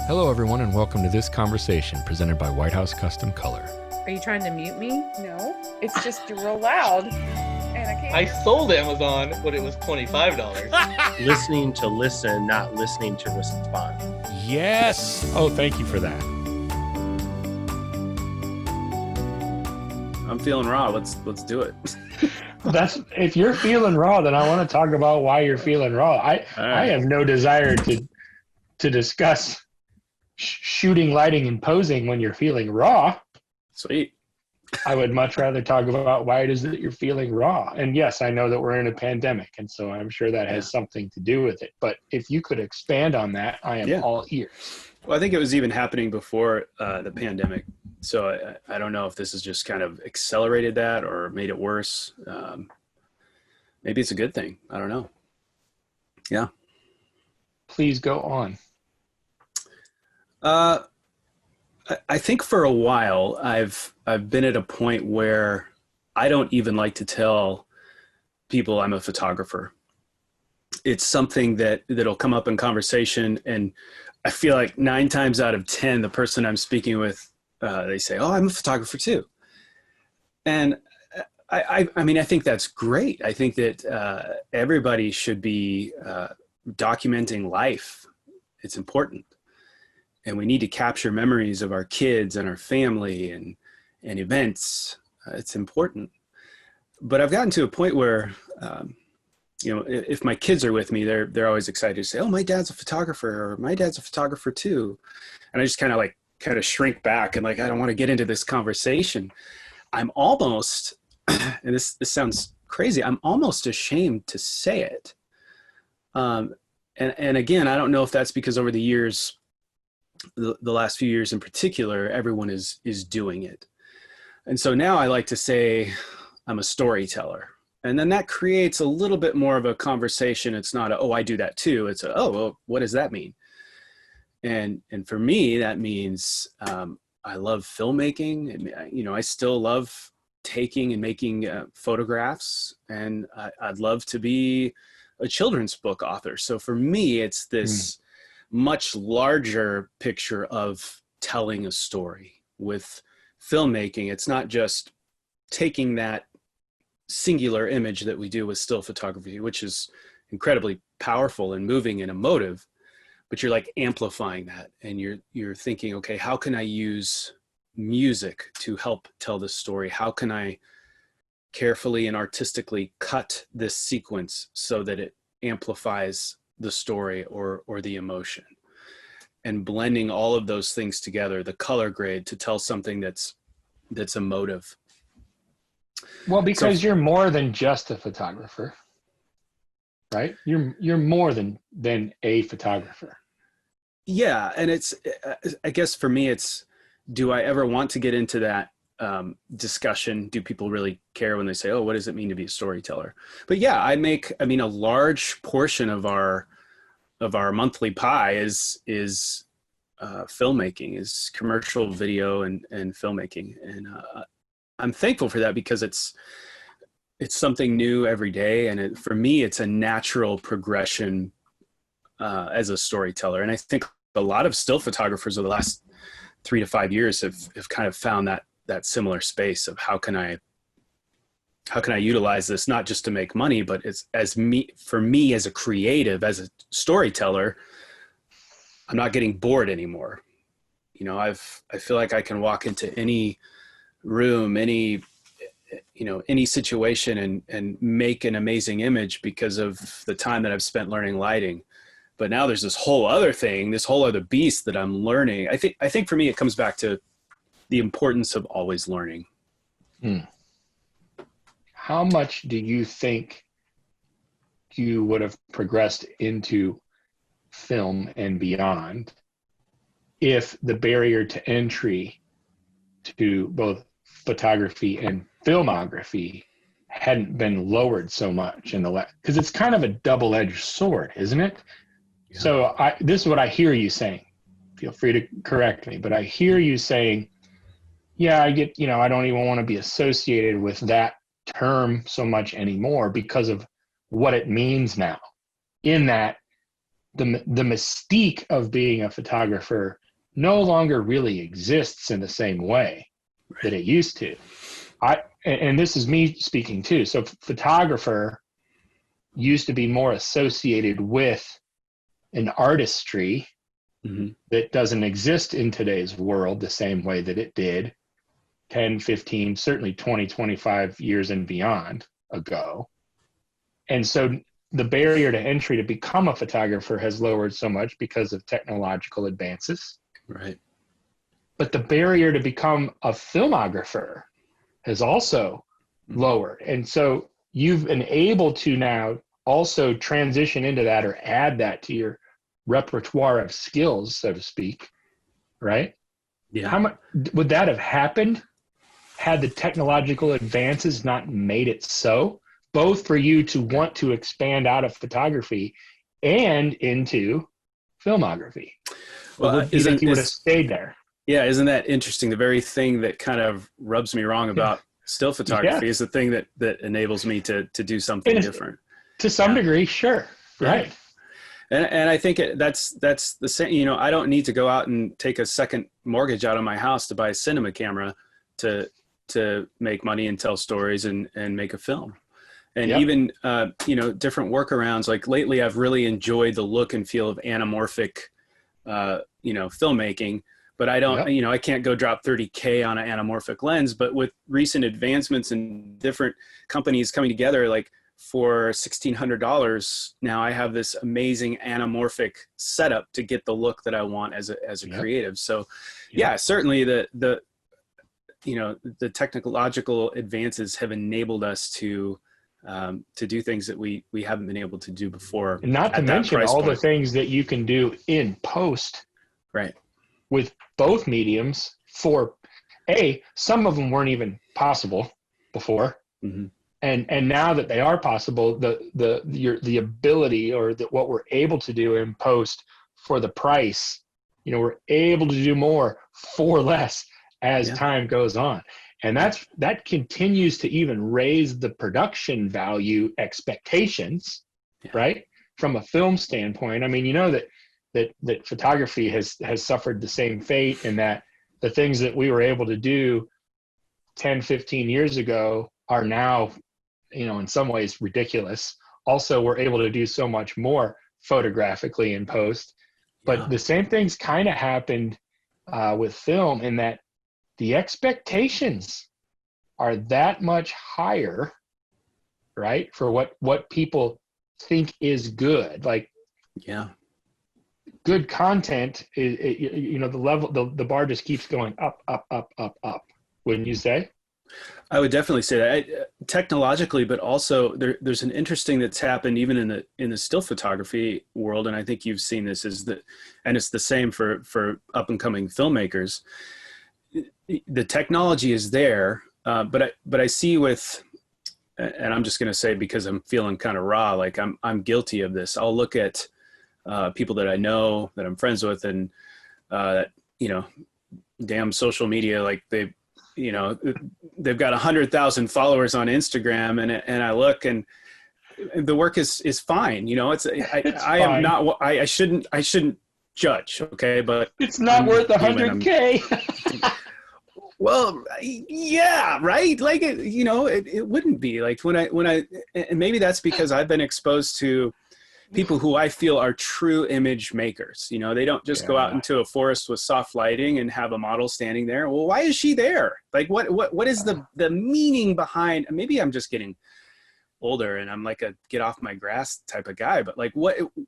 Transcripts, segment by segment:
Hello, everyone, and welcome to this conversation presented by White House Custom Color. Are you trying to mute me? No, it's just real loud, and I can't. I sold Amazon, but it was $25. Listening to listen, not listening to respond. Yes! Oh, thank you for that. I'm feeling raw. Let's do it. That's if you're feeling raw, then I want to talk about why you're feeling raw. I have no desire to discuss shooting, lighting, and posing when you're feeling raw. Sweet. I would much rather talk about why it is that you're feeling raw. And yes, I know that we're in a pandemic, and so I'm sure that has something to do with it. But if you could expand on that, I am all ears. Well, I think it was even happening before the pandemic. So I don't know if this has just kind of accelerated that or made it worse. Maybe it's a good thing. I don't know. Yeah. Please go on. I think for a while I've been at a point where I don't even like to tell people I'm a photographer. It's something that'll come up in conversation, and I feel like 9 times out of 10, the person I'm speaking with, they say, "Oh, I'm a photographer too." And I mean, I think that's great. I think that everybody should be documenting life. It's important. And we need to capture memories of our kids and our family and events. It's important. But I've gotten to a point where, if my kids are with me, they're always excited to say, "Oh, my dad's a photographer," or "My dad's a photographer too." And I just kind of shrink back and I don't want to get into this conversation. I'm almost, and this sounds crazy, I'm almost ashamed to say it. And again, I don't know if that's because over the years, the last few years in particular, everyone is doing it. And so now I like to say I'm a storyteller. And then that creates a little bit more of a conversation. It's not "Oh, I do that too." It's "Oh, well, what does that mean?" And for me, that means I love filmmaking. And, I still love taking and making photographs. And I'd love to be a children's book author. So for me, it's this much larger picture of telling a story. With filmmaking, it's not just taking that singular image that we do with still photography, which is incredibly powerful and moving and emotive, but you're amplifying that, and you're thinking, okay, how can I use music to help tell this story? How can I carefully and artistically cut this sequence so that it amplifies the story or the emotion, and blending all of those things together, the color grade, to tell something that's emotive. Well, because you're more than just a photographer, right? You're more than a photographer. Yeah, and it's, I guess for me, it's, do I ever want to get into that discussion? Do people really care when they say, "Oh, what does it mean to be a storyteller?" But yeah, a large portion of our monthly pie is filmmaking, is commercial video and filmmaking. And I'm thankful for that, because it's something new every day. And for me, it's a natural progression as a storyteller. And I think a lot of still photographers over the last 3 to 5 years have kind of found that similar space of how can I utilize this, not just to make money, but for me as a creative, as a storyteller, I'm not getting bored anymore. I feel like I can walk into any room, any situation and make an amazing image because of the time that I've spent learning lighting. But now there's this whole other thing, this whole other beast that I'm learning. I think for me, it comes back to the importance of always learning. How much do you think you would have progressed into film and beyond if the barrier to entry to both photography and filmography hadn't been lowered so much because it's kind of a double-edged sword, isn't it? Yeah. So this is what I hear you saying. Feel free to correct me, but I hear you saying, yeah, I get, I don't even want to be associated with that term so much anymore because of what it means now, in that the mystique of being a photographer no longer really exists in the same way that it used to. And this is me speaking too. So photographer used to be more associated with an artistry that doesn't exist in today's world the same way that it did 10, 15, certainly 20, 25 years and beyond ago. And so the barrier to entry to become a photographer has lowered so much because of technological advances. Right. But the barrier to become a filmographer has also lowered. And so you've been able to now also transition into that or add that to your repertoire of skills, so to speak, right? Yeah. How much would that have happened had the technological advances not made it so, both for you to want to expand out of photography and into filmography? Well, do you think you would have stayed there? Yeah, isn't that interesting? The very thing that kind of rubs me wrong about still photography is the thing that enables me to do something different. To some degree, sure. Right. And I think that's the same. You know, I don't need to go out and take a second mortgage out of my house to buy a cinema camera to make money and tell stories and make a film. And even, you know, different workarounds. Like lately, I've really enjoyed the look and feel of anamorphic, you know, filmmaking. But I don't, you know, I can't go drop $30K on an anamorphic lens. But with recent advancements and different companies coming together, like for $1,600, now I have this amazing anamorphic setup to get the look that I want as a creative. So, yeah, certainly the you know, the technological advances have enabled us to do things that we haven't been able to do before. And not to mention all the things that you can do in post, right, with both mediums. For some of them weren't even possible before, and now that they are possible, the ability or what we're able to do in post for the price, you know, we're able to do more for less as time goes on. And that continues to even raise the production value expectations, right? From a film standpoint. I mean, you know that photography has suffered the same fate, in that the things that we were able to do 10, 15 years ago are now, you know, in some ways ridiculous. Also, we're able to do so much more photographically in post. But the same things kind of happened with film, in that the expectations are that much higher, right? For what people think is good. Like, good content is, you know, the level, the bar just keeps going up, up, up, up, up. Wouldn't you say? I would definitely say that technologically, but also there's an interesting that's happened even in the still photography world. And I think you've seen this, and it's the same for up and coming filmmakers. The technology is there, but I see with, and I'm just going to say, because I'm feeling kind of raw, like I'm guilty of this. I'll look at people that I know, that I'm friends with, and you know, damn social media, like they've got 100,000 followers on Instagram, and I look, and the work is fine. You know, I shouldn't judge. Okay. But it's not worth 100K. Well, yeah, right. Like, you know, it wouldn't be like when I, and maybe that's because I've been exposed to people who I feel are true image makers. You know, they don't just go out into a forest with soft lighting and have a model standing there. Well, why is she there? Like, what is the meaning behind? Maybe I'm just getting older and I'm like a get off my grass type of guy, but like,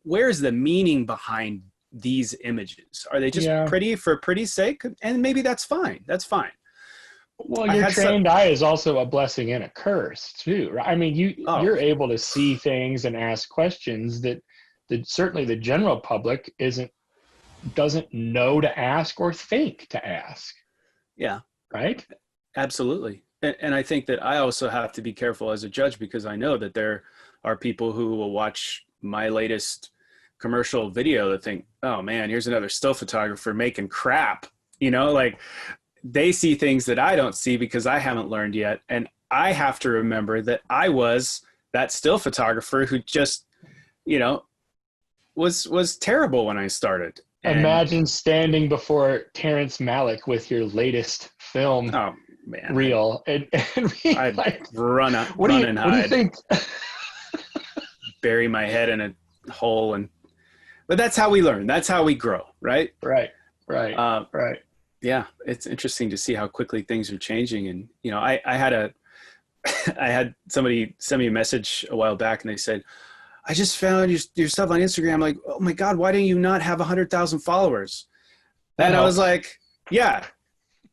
where's the meaning behind these images? Are they just pretty for pretty's sake? And maybe that's fine. That's fine. Well, your trained eye is also a blessing and a curse too, right? I mean, you're able to see things and ask questions that certainly the general public doesn't know to ask or think to ask. Yeah. Right? Absolutely. And I think that I also have to be careful as a judge, because I know that there are people who will watch my latest commercial video that think, oh man, here's another still photographer making crap, you know, like they see things that I don't see because I haven't learned yet. And I have to remember that I was that still photographer who just, you know, was terrible when I started. And, Imagine standing before Terrence Malick with your latest film oh man, reel and being I'd like, run and what do you hide, think? bury my head in a hole, but that's how we learn. That's how we grow, right? Right. Yeah, it's interesting to see how quickly things are changing. And I had I had somebody send me a message a while back, and they said, I just found your stuff on Instagram. I'm like, oh my God, why do you not have 100,000 followers? And I was like, yeah,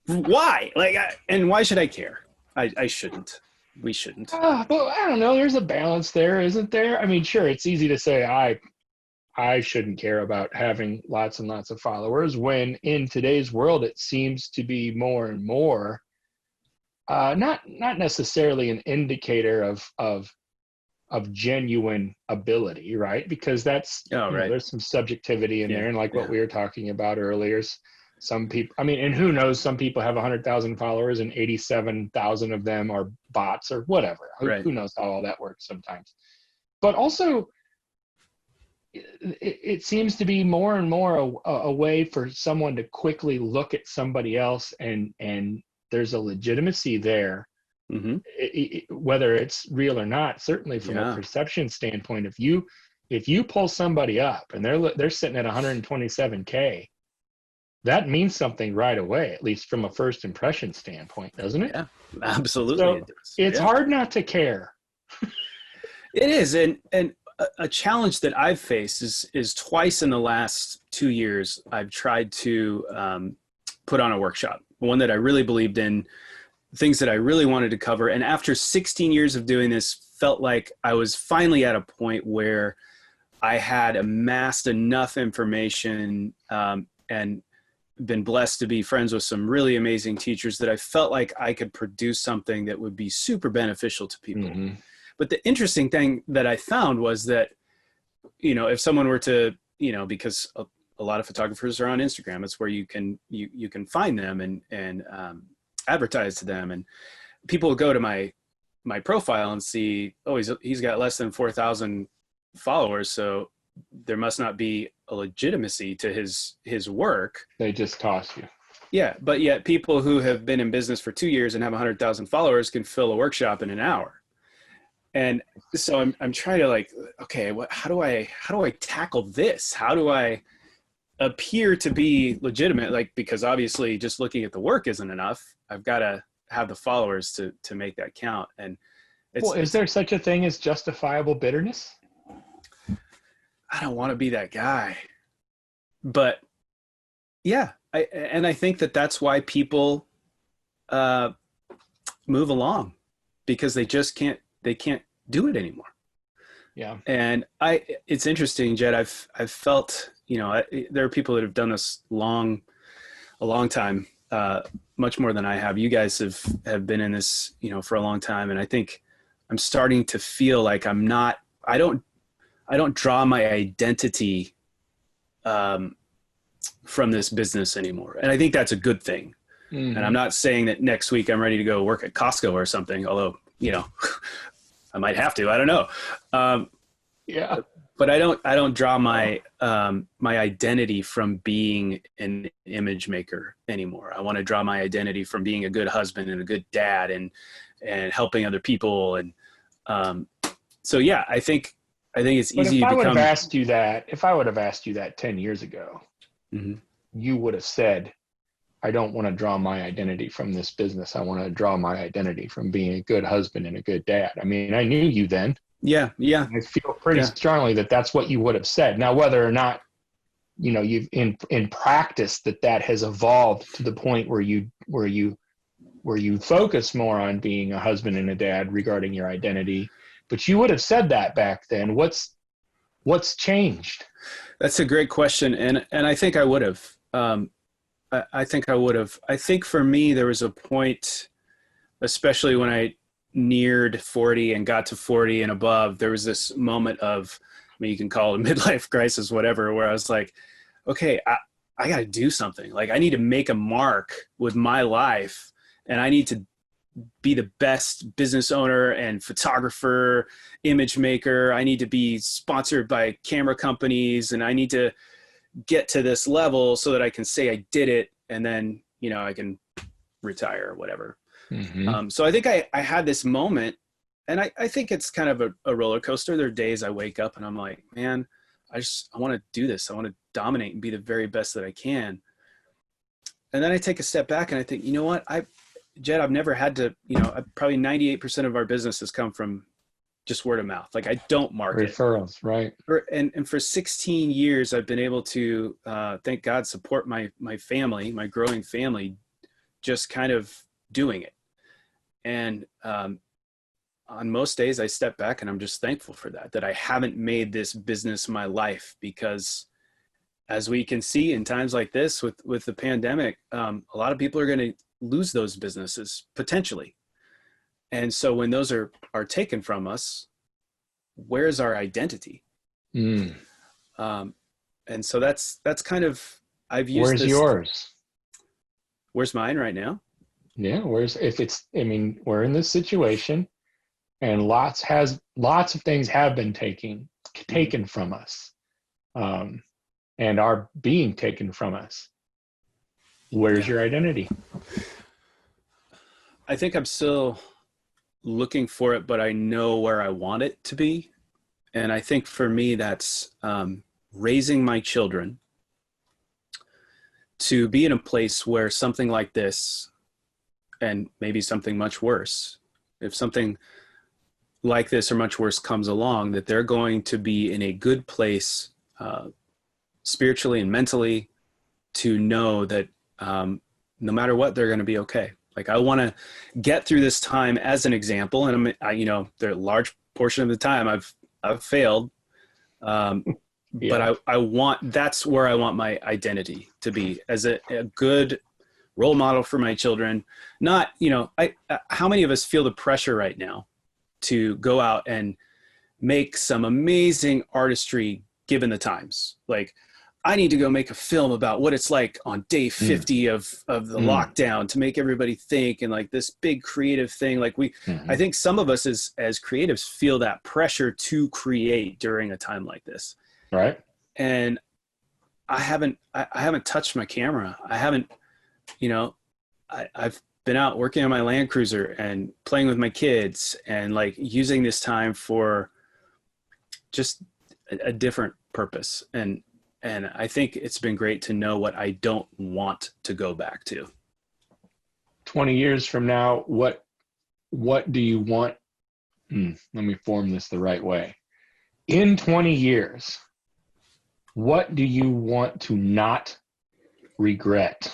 why? Like, and why should I care? I shouldn't. We shouldn't. But I don't know. There's a balance there, isn't there? I mean, sure, it's easy to say I shouldn't care about having lots and lots of followers when in today's world it seems to be more and more not necessarily an indicator of genuine ability, right? Because that's there's some subjectivity in there, and like what we were talking about earlier, some people, I mean, and who knows, some people have 100,000 followers and 87,000 of them are bots or whatever. Who knows how all that works sometimes. But also it seems to be more and more a way for someone to quickly look at somebody else and there's a legitimacy there. Mm-hmm. Whether it's real or not, certainly from a perception standpoint, if you pull somebody up and they're sitting at 127K, that means something right away, at least from a first impression standpoint, doesn't it? Yeah, absolutely. So it does. It's hard not to care. It is, and a challenge that I've faced is twice in the last 2 years I've tried to put on a workshop, one that I really believed in, things that I really wanted to cover. And after 16 years of doing this, felt like I was finally at a point where I had amassed enough information and been blessed to be friends with some really amazing teachers that I felt like I could produce something that would be super beneficial to people. Mm-hmm. But the interesting thing that I found was that, if someone were to, because a lot of photographers are on Instagram, it's where you can find them and advertise to them, and people will go to my profile and see, oh, he's got less than 4,000 followers, so there must not be a legitimacy to his work. They just toss you. Yeah, but yet people who have been in business for 2 years and have 100,000 followers can fill a workshop in an hour. And so I'm trying to okay, how do I tackle this? How do I appear to be legitimate? Because obviously just looking at the work isn't enough. I've got to have the followers to make that count. And is there such a thing as justifiable bitterness? I don't want to be that guy, but yeah, I think that that's why people move along, because they just can't do it anymore. Yeah. And it's interesting, Jed, I've felt, there are people that have done this a long time, much more than I have. You guys have been in this, for a long time. And I think I'm starting to feel like I don't draw my identity from this business anymore. And I think that's a good thing. Mm-hmm. And I'm not saying that next week I'm ready to go work at Costco or something, although, I might have to, I don't know. Yeah. But I don't draw my identity from being an image maker anymore. I want to draw my identity from being a good husband and a good dad and helping other people. And so, yeah, I think it's easy to become. If I would have asked you that 10 years ago, mm-hmm. you would have said, I don't want to draw my identity from this business. I want to draw my identity from being a good husband and a good dad. I mean, I knew you then. Yeah. I feel pretty strongly that that's what you would have said. Now, whether or not, you've in practice that has evolved to the point where you focus more on being a husband and a dad regarding your identity, but you would have said that back then. What's changed? That's a great question. And I think I would have. I think I would have. I think for me, there was a point, especially when I neared 40 and got to 40 and above, there was this moment of, you can call it a midlife crisis, whatever, where I was like, okay, I got to do something. I need to make a mark with my life, and I need to be the best business owner and photographer, image maker. I need to be sponsored by camera companies, and I need to get to this level so that I can say I did it, and then, you know, I can retire or whatever. Mm-hmm. So I think I had this moment, and I think it's kind of a roller coaster. There are days I wake up and I'm like, man, I want to do this. I want to dominate and be the very best that I can. And then I take a step back and I think, you know what, Jed, I've never had to, you know, probably 98% of our business has come from just word of mouth. Like, I don't market. Referrals, right? And for 16 years, I've been able to, thank God, support my family, my growing family, just kind of doing it. And on most days I step back and I'm just thankful for that I haven't made this business my life, because as we can see in times like this with the pandemic, a lot of people are going to lose those businesses potentially. And so when those are taken from us, where's our identity? And so that's kind of, I've used Where's yours? Where's mine right now? Yeah, we're in this situation, and lots of things have been taken from us, and are being taken from us. Where's your identity? I think I'm still looking for it, but I know where I want it to be. And I think for me, that's raising my children to be in a place where something like this, and maybe something much worse, if something like this or much worse comes along, that they're going to be in a good place spiritually and mentally, to know that no matter what, they're going to be okay. Like, I want to get through this time as an example. And there are a large portion of the time I've failed. But that's where I want my identity to be, as a good role model for my children. Not, how many of us feel the pressure right now to go out and make some amazing artistry given the times? Like, I need to go make a film about what it's like on day 50 of the lockdown, to make everybody think, and like this big creative thing. Like I think some of us as creatives feel that pressure to create during a time like this. Right. And I haven't touched my camera. I haven't, I've been out working on my Land Cruiser and playing with my kids, and like using this time for just a different purpose. And I think it's been great to know what I don't want to go back to. 20 years from now, what do you want? Let me form this the right way. In 20 years, what do you want to not regret?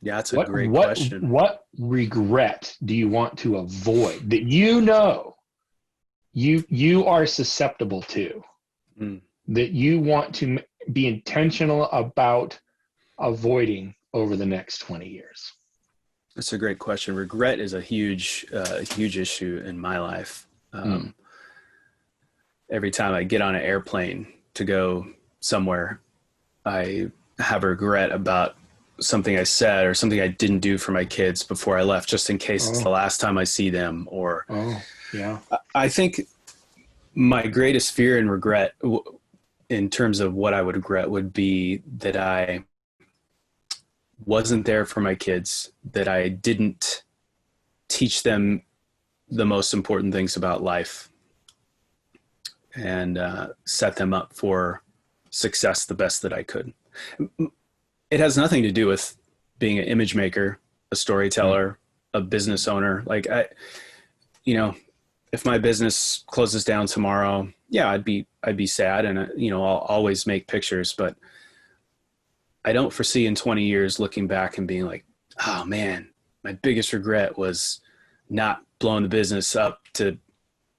Yeah, that's a great question. What regret do you want to avoid that you are susceptible to, that you want to be intentional about avoiding over the next 20 years? That's a great question. Regret is a huge issue in my life. Every time I get on an airplane to go somewhere, I have a regret about something I said or something I didn't do for my kids before I left, just in case it's the last time I see them. Or I think my greatest fear and regret in terms of what I would regret would be that I wasn't there for my kids, that I didn't teach them the most important things about life, and set them up for success the best that I could. It has nothing to do with being an image maker, a storyteller, a business owner. Like, if my business closes down tomorrow, I'd be sad, and I'll always make pictures, but I don't foresee in 20 years looking back and being like, oh man, my biggest regret was not blowing the business up to,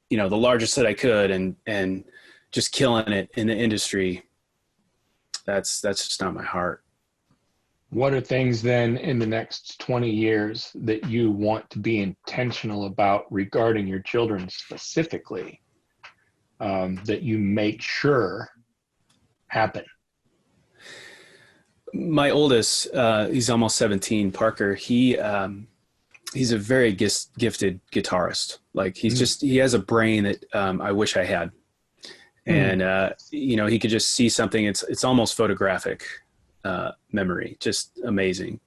the largest that I could, and just killing it in the industry. That's just not my heart. What are things then in the next 20 years that you want to be intentional about regarding your children specifically, that you make sure happen? My oldest, he's almost 17, Parker, he he's a very gifted guitarist. Like he has a brain that I wish I had. And, he could just see something. It's almost photographic memory, just amazing.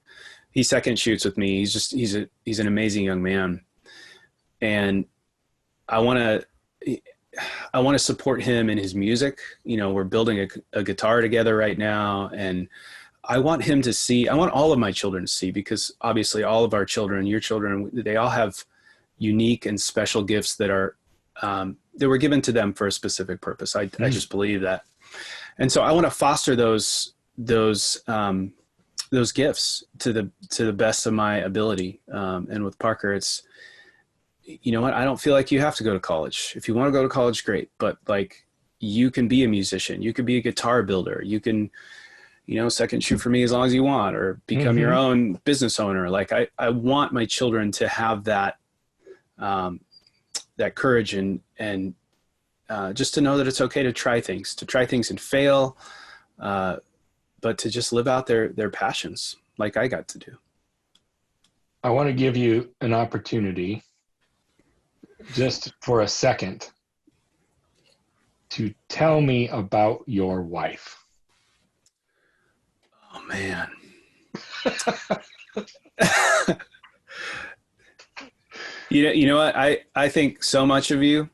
He second shoots with me. He's an amazing young man. And I want to support him in his music. We're building a guitar together right now. And I want all of my children to see, because obviously all of our children, your children, they all have unique and special gifts that are, that were given to them for a specific purpose. I just believe that. And so I want to foster those gifts to the best of my ability. And with Parker, it's, you know what? I don't feel like you have to go to college. If you want to go to college, great. But like, you can be a musician, you could be a guitar builder, you can, second shoot for me as long as you want, or become your own business owner. Like I want my children to have that, that courage and just to know that it's okay to try things and fail, but to just live out their passions like I got to do. I want to give you an opportunity just for a second to tell me about your wife. Oh man. You know what? I think so much of you,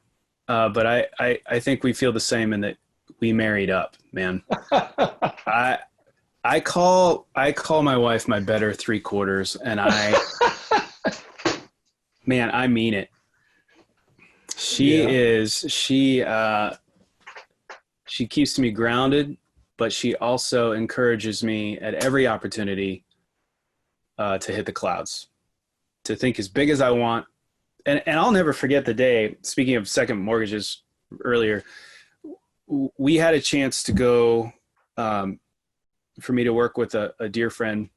but I think we feel the same in that we married up, man. I call my wife my better three quarters, and man, I mean it. She keeps me grounded, but she also encourages me at every opportunity to hit the clouds, to think as big as I want. And I'll never forget the day, speaking of second mortgages earlier, we had a chance to go, for me to work with a dear friend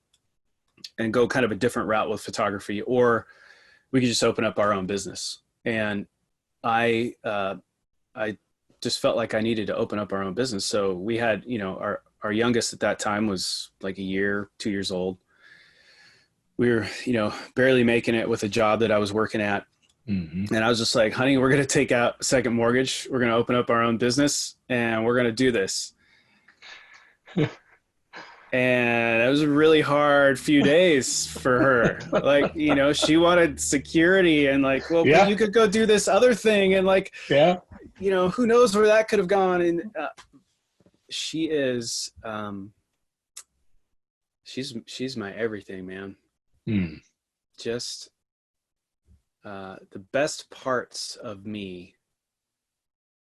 and go kind of a different route with photography, or we could just open up our own business. And I just felt like I needed to open up our own business. So we had, our youngest at that time was like 2 years old. We were, barely making it with a job that I was working at. Mm-hmm. And I was just like, honey, we're going to take out a second mortgage. We're going to open up our own business and we're going to do this. And it was a really hard few days for her. Like, she wanted security and like, well, but you could go do this other thing. And like, who knows where that could have gone. And she is, she's my everything, man. Just the best parts of me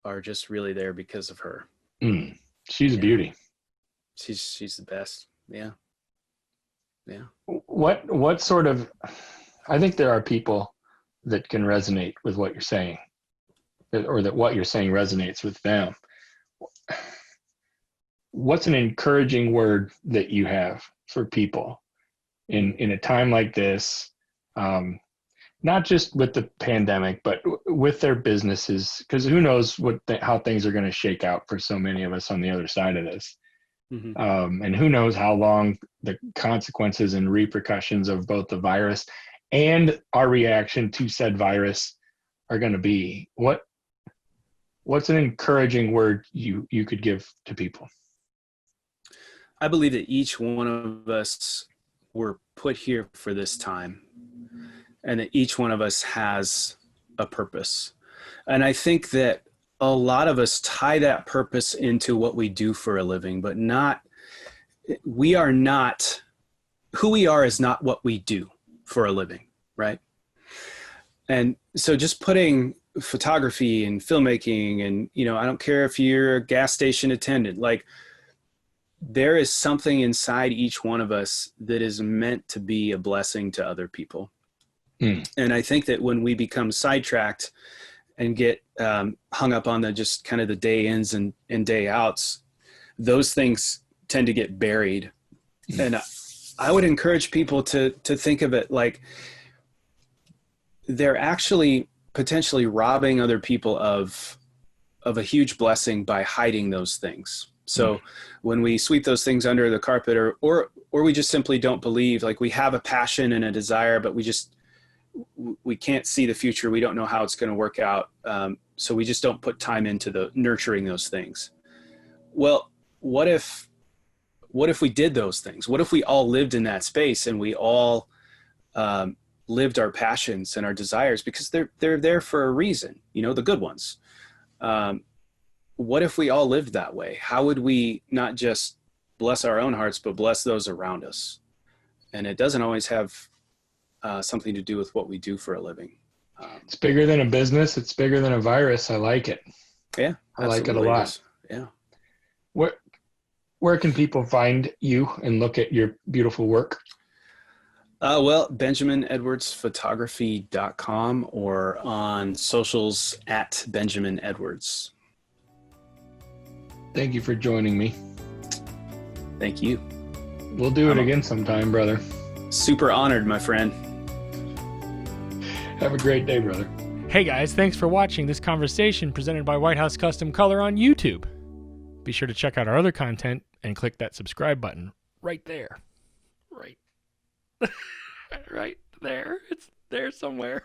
are just really there because of her. She's a beauty. She's the best. Yeah. What sort of, I think there are people that can resonate with what you're saying, or that what you're saying resonates with them. What's an encouraging word that you have for people in a time like this? Not just with the pandemic, but with their businesses, because who knows how things are going to shake out for so many of us on the other side of this. Mm-hmm. And who knows how long the consequences and repercussions of both the virus and our reaction to said virus are going to be. What's an encouraging word you could give to people? I believe that each one of us were put here for this time, and that each one of us has a purpose. And I think that a lot of us tie that purpose into what we do for a living, but who we are is not what we do for a living, right? And so just putting photography and filmmaking and, I don't care if you're a gas station attendant, like there is something inside each one of us that is meant to be a blessing to other people. And I think that when we become sidetracked and get hung up on just kind of the day ins and day outs, those things tend to get buried. And I would encourage people to think of it like they're actually potentially robbing other people of a huge blessing by hiding those things. So when we sweep those things under the carpet, or we just simply don't believe, like we have a passion and a desire, but we just we can't see the future. We don't know how it's going to work out. So we just don't put time into the nurturing those things. Well, what if we did those things? What if we all lived in that space and we all lived our passions and our desires, because they're there for a reason, the good ones. What if we all lived that way? How would we not just bless our own hearts, but bless those around us? And it doesn't always have something to do with what we do for a living. It's bigger than a business. It's bigger than a virus. I like it. Yeah, I like it a lot. Yeah. Where can people find you and look at your beautiful work? Well, BenjaminEdwardsPhotography.com or on socials at Benjamin Edwards. Thank you for joining me. Thank you. We'll do it again sometime, brother. Super honored, my friend. Have a great day, brother. Hey guys, thanks for watching this conversation presented by White House Custom Color on YouTube. Be sure to check out our other content and click that subscribe button right there. Right. Right there. It's there somewhere.